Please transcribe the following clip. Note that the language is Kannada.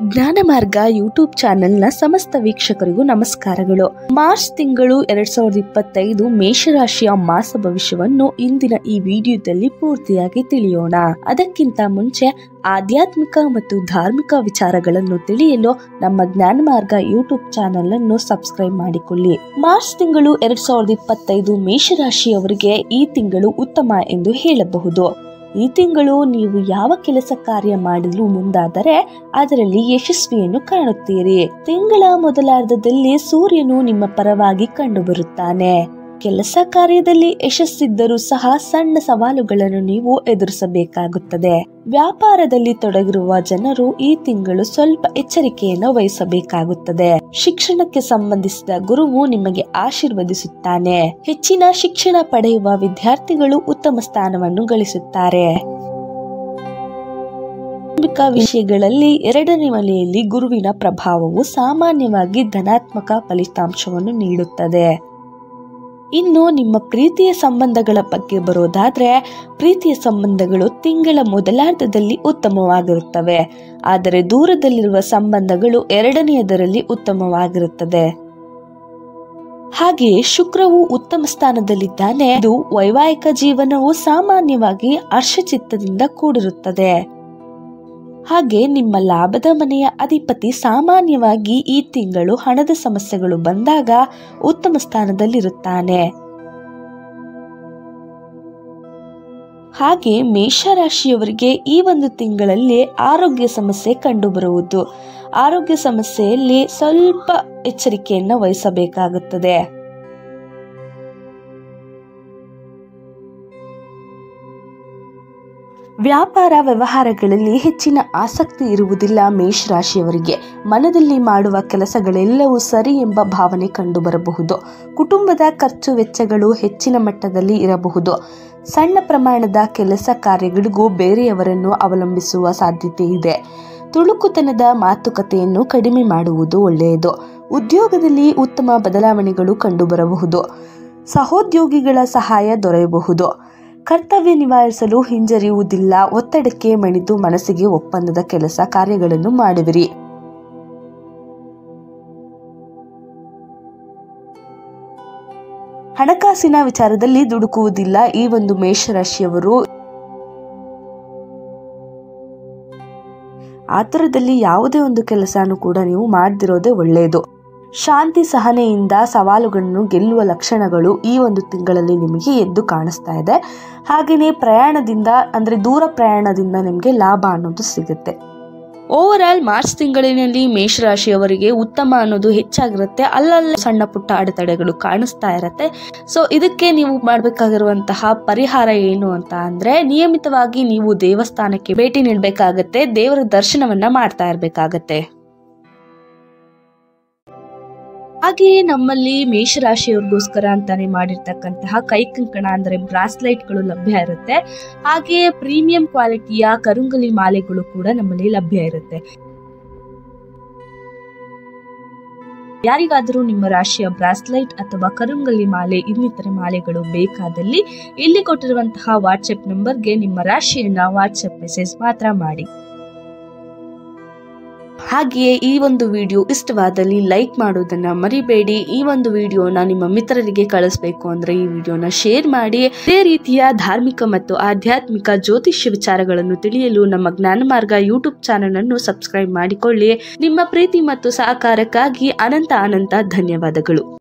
ಜ್ಞಾನಮಾರ್ಗ ಯೂಟ್ಯೂಬ್ ಚಾನೆಲ್ನ ಸಮಸ್ತ ವೀಕ್ಷಕರಿಗೂ ನಮಸ್ಕಾರಗಳು. ಮಾರ್ಚ್ ತಿಂಗಳು 2025 ಮೇಷರಾಶಿಯ ಮಾಸ ಭವಿಷ್ಯವನ್ನು ಇಂದಿನ ಈ ವಿಡಿಯೋದಲ್ಲಿ ಪೂರ್ತಿಯಾಗಿ ತಿಳಿಯೋಣ. ಅದಕ್ಕಿಂತ ಮುಂಚೆ ಆಧ್ಯಾತ್ಮಿಕ ಮತ್ತು ಧಾರ್ಮಿಕ ವಿಚಾರಗಳನ್ನು ತಿಳಿಯಲು ನಮ್ಮ ಜ್ಞಾನಮಾರ್ಗ ಯೂಟ್ಯೂಬ್ ಚಾನೆಲ್ ಅನ್ನು ಸಬ್ಸ್ಕ್ರೈಬ್ ಮಾಡಿಕೊಳ್ಳಿ. ಮಾರ್ಚ್ ತಿಂಗಳು 2025 ಮೇಷರಾಶಿಯವರಿಗೆ ಈ ತಿಂಗಳು ಉತ್ತಮ ಎಂದು ಹೇಳಬಹುದು. ಈ ತಿಂಗಳು ನೀವು ಯಾವ ಕೆಲಸ ಕಾರ್ಯ ಮಾಡಲು ಮುಂದಾದರೆ ಅದರಲ್ಲಿ ಯಶಸ್ವಿಯನ್ನು ಕಾಣುತ್ತೀರಿ. ತಿಂಗಳ ಮೊದಲಾರ್ಧದಲ್ಲಿ ಸೂರ್ಯನು ನಿಮ್ಮ ಪರವಾಗಿ ಕಂಡುಬರುತ್ತಾನೆ. ಕೆಲಸ ಕಾರ್ಯದಲ್ಲಿ ಯಶಸ್ಸಿದ್ದರೂ ಸಹ ಸಣ್ಣ ಸವಾಲುಗಳನ್ನು ನೀವು ಎದುರಿಸಬೇಕಾಗುತ್ತದೆ. ವ್ಯಾಪಾರದಲ್ಲಿ ತೊಡಗಿರುವ ಜನರು ಈ ತಿಂಗಳು ಸ್ವಲ್ಪ ಎಚ್ಚರಿಕೆಯನ್ನು ವಹಿಸಬೇಕಾಗುತ್ತದೆ. ಶಿಕ್ಷಣಕ್ಕೆ ಸಂಬಂಧಿಸಿದ ಗುರುವು ನಿಮಗೆ ಆಶೀರ್ವದಿಸುತ್ತಾನೆ. ಹೆಚ್ಚಿನ ಶಿಕ್ಷಣ ಪಡೆಯುವ ವಿದ್ಯಾರ್ಥಿಗಳು ಉತ್ತಮ ಸ್ಥಾನವನ್ನು ಗಳಿಸುತ್ತಾರೆ. ವಿಷಯಗಳಲ್ಲಿ ಎರಡನೇ ಮನೆಯಲ್ಲಿ ಗುರುವಿನ ಪ್ರಭಾವವು ಸಾಮಾನ್ಯವಾಗಿ ಧನಾತ್ಮಕ ಫಲಿತಾಂಶವನ್ನು ನೀಡುತ್ತದೆ. ಇನ್ನು ನಿಮ್ಮ ಪ್ರೀತಿಯ ಸಂಬಂಧಗಳ ಬಗ್ಗೆ ಬರೋದಾದ್ರೆ, ಪ್ರೀತಿಯ ಸಂಬಂಧಗಳು ತಿಂಗಳ ಮೊದಲಾರ್ಧದಲ್ಲಿ ಉತ್ತಮವಾಗಿರುತ್ತವೆ. ಆದರೆ ದೂರದಲ್ಲಿರುವ ಸಂಬಂಧಗಳು ಎರಡನೆಯದರಲ್ಲಿ ಉತ್ತಮವಾಗಿರುತ್ತದೆ. ಹಾಗೆಯೇ ಶುಕ್ರವು ಉತ್ತಮ ಸ್ಥಾನದಲ್ಲಿದ್ದಾನೆ. ಇದು ವೈವಾಹಿಕ ಜೀವನವು ಸಾಮಾನ್ಯವಾಗಿ ಹರ್ಷಚಿತ್ತದಿಂದ ಕೂಡಿರುತ್ತದೆ. ಹಾಗೆ ನಿಮ್ಮ ಲಾಭದ ಮನೆಯ ಅಧಿಪತಿ ಸಾಮಾನ್ಯವಾಗಿ ಈ ತಿಂಗಳು ಹಣದ ಸಮಸ್ಯೆಗಳು ಬಂದಾಗ ಉತ್ತಮ ಸ್ಥಾನದಲ್ಲಿರುತ್ತಾನೆ. ಹಾಗೆ ಮೇಷರಾಶಿಯವರಿಗೆ ಈ ಒಂದು ತಿಂಗಳಲ್ಲಿ ಆರೋಗ್ಯ ಸಮಸ್ಯೆ ಕಂಡುಬರುವುದು. ಆರೋಗ್ಯ ಸಮಸ್ಯೆಯಲ್ಲಿ ಸ್ವಲ್ಪ ಎಚ್ಚರಿಕೆಯನ್ನು ವಹಿಸಬೇಕಾಗುತ್ತದೆ. ವ್ಯಾಪಾರ ವ್ಯವಹಾರಗಳಲ್ಲಿ ಹೆಚ್ಚಿನ ಆಸಕ್ತಿ ಇರುವುದಿಲ್ಲ. ಮೇಷರಾಶಿಯವರಿಗೆ ಮನದಲ್ಲಿ ಮಾಡುವ ಕೆಲಸಗಳೆಲ್ಲವೂ ಸರಿ ಎಂಬ ಭಾವನೆ ಕಂಡುಬರಬಹುದು. ಕುಟುಂಬದ ಖರ್ಚು ವೆಚ್ಚಗಳು ಹೆಚ್ಚಿನ ಮಟ್ಟದಲ್ಲಿ ಇರಬಹುದು. ಸಣ್ಣ ಪ್ರಮಾಣದ ಕೆಲಸ ಕಾರ್ಯಗಳಿಗೂ ಬೇರೆಯವರನ್ನು ಅವಲಂಬಿಸುವ ಸಾಧ್ಯತೆ ಇದೆ. ತುಳುಕುತನದ ಮಾತುಕತೆಯನ್ನು ಕಡಿಮೆ ಮಾಡುವುದು ಒಳ್ಳೆಯದು. ಉದ್ಯೋಗದಲ್ಲಿ ಉತ್ತಮ ಬದಲಾವಣೆಗಳು ಕಂಡುಬರಬಹುದು. ಸಹೋದ್ಯೋಗಿಗಳ ಸಹಾಯ ದೊರೆಯಬಹುದು. ಕರ್ತವ್ಯ ನಿವಾರಿಸಲು ಹಿಂಜರಿಯುವುದಿಲ್ಲ. ಒತ್ತಡಕ್ಕೆ ಮಣಿದು ಮನಸ್ಸಿಗೆ ಒಪ್ಪಂದದ ಕೆಲಸ ಕಾರ್ಯಗಳನ್ನು ಮಾಡುವಿರಿ. ಹಣಕಾಸಿನ ವಿಚಾರದಲ್ಲಿ ದುಡುಕುವುದಿಲ್ಲ. ಈ ಒಂದು ಮೇಷರಾಶಿಯವರು ಆತುರದಲ್ಲಿ ಯಾವುದೇ ಒಂದು ಕೆಲಸನೂ ಕೂಡ ನೀವು ಮಾಡದಿರೋದೇ ಒಳ್ಳೆಯದು. ಶಾಂತಿ ಸಹನೆಯಿಂದ ಸವಾಲುಗಳನ್ನು ಗೆಲ್ಲುವ ಲಕ್ಷಣಗಳು ಈ ಒಂದು ತಿಂಗಳಲ್ಲಿ ನಿಮಗೆ ಎದ್ದು ಕಾಣಿಸ್ತಾ ಇದೆ. ಹಾಗೆಯೇ ಪ್ರಯಾಣದಿಂದ ಅಂದ್ರೆ ದೂರ ಪ್ರಯಾಣದಿಂದ ನಿಮಗೆ ಲಾಭ ಅನ್ನೋದು ಸಿಗುತ್ತೆ. ಓವರ್ ಆಲ್ ಮಾರ್ಚ್ ತಿಂಗಳಿನಲ್ಲಿ ಮೇಷರಾಶಿಯವರಿಗೆ ಉತ್ತಮ ಅನ್ನೋದು ಹೆಚ್ಚಾಗಿರುತ್ತೆ. ಅಲ್ಲಲ್ಲಿ ಸಣ್ಣ ಪುಟ್ಟ ಅಡೆತಡೆಗಳು ಕಾಣಿಸ್ತಾ ಇರತ್ತೆ. ಸೊ ಇದಕ್ಕೆ ನೀವು ಮಾಡಬೇಕಾಗಿರುವಂತಹ ಪರಿಹಾರ ಏನು ಅಂತ ಅಂದ್ರೆ, ನಿಯಮಿತವಾಗಿ ನೀವು ದೇವಸ್ಥಾನಕ್ಕೆ ಭೇಟಿ ನೀಡಬೇಕಾಗತ್ತೆ. ದೇವರ ದರ್ಶನವನ್ನ ಮಾಡ್ತಾ ಇರಬೇಕಾಗತ್ತೆ. ಹಾಗೆಯೇ ನಮ್ಮಲ್ಲಿ ಮೇಷರಾಶಿಯವ್ರಿಗೋಸ್ಕರ ಅಂತಾನೆ ಮಾಡಿರ್ತಕ್ಕಂತಹ ಕೈ ಕಂಕಣ ಅಂದ್ರೆ ಬ್ರಾಸ್ಲೈಟ್ಗಳು ಲಭ್ಯ ಇರುತ್ತೆ. ಹಾಗೆಯೇ ಪ್ರೀಮಿಯಂ ಕ್ವಾಲಿಟಿಯ ಕರುಂಗಲಿ ಮಾಲೆಗಳು ಕೂಡ ನಮ್ಮಲ್ಲಿ ಲಭ್ಯ ಇರುತ್ತೆ. ಯಾರಿಗಾದರೂ ನಿಮ್ಮ ರಾಶಿಯ ಬ್ರಾಸ್ಲೈಟ್ ಅಥವಾ ಕರುಂಗಲಿ ಮಾಲೆ ಇನ್ನಿತರೆ ಮಾಲೆಗಳು ಬೇಕಾದಲ್ಲಿ ಇಲ್ಲಿ ಕೊಟ್ಟಿರುವಂತಹ ವಾಟ್ಸ್ಆಪ್ ನಂಬರ್ಗೆ ನಿಮ್ಮ ರಾಶಿಯನ್ನ ವಾಟ್ಸ್ಆಪ್ ಮೆಸೇಜ್ ಮಾತ್ರ ಮಾಡಿ. ಹಾಗೆಯೇ ಈ ಒಂದು ವಿಡಿಯೋ ಇಷ್ಟವಾದಲ್ಲಿ ಲೈಕ್ ಮಾಡೋದನ್ನ ಮರಿಬೇಡಿ. ಈ ಒಂದು ವಿಡಿಯೋನ ನಿಮ್ಮ ಮಿತ್ರರಿಗೆ ಕಳಿಸ್ಬೇಕು ಅಂದ್ರೆ ಈ ವಿಡಿಯೋನ ಶೇರ್ ಮಾಡಿ. ಇದೇ ರೀತಿಯ ಧಾರ್ಮಿಕ ಮತ್ತು ಆಧ್ಯಾತ್ಮಿಕ ಜ್ಯೋತಿಷ್ಯ ವಿಚಾರಗಳನ್ನು ತಿಳಿಯಲು ನಮ್ಮ ಜ್ಞಾನಮಾರ್ಗ ಯೂಟ್ಯೂಬ್ ಚಾನೆಲ್ ಅನ್ನು ಸಬ್ಸ್ಕ್ರೈಬ್ ಮಾಡಿಕೊಳ್ಳಿ. ನಿಮ್ಮ ಪ್ರೀತಿ ಮತ್ತು ಸಹಕಾರಕ್ಕಾಗಿ ಅನಂತ ಧನ್ಯವಾದಗಳು.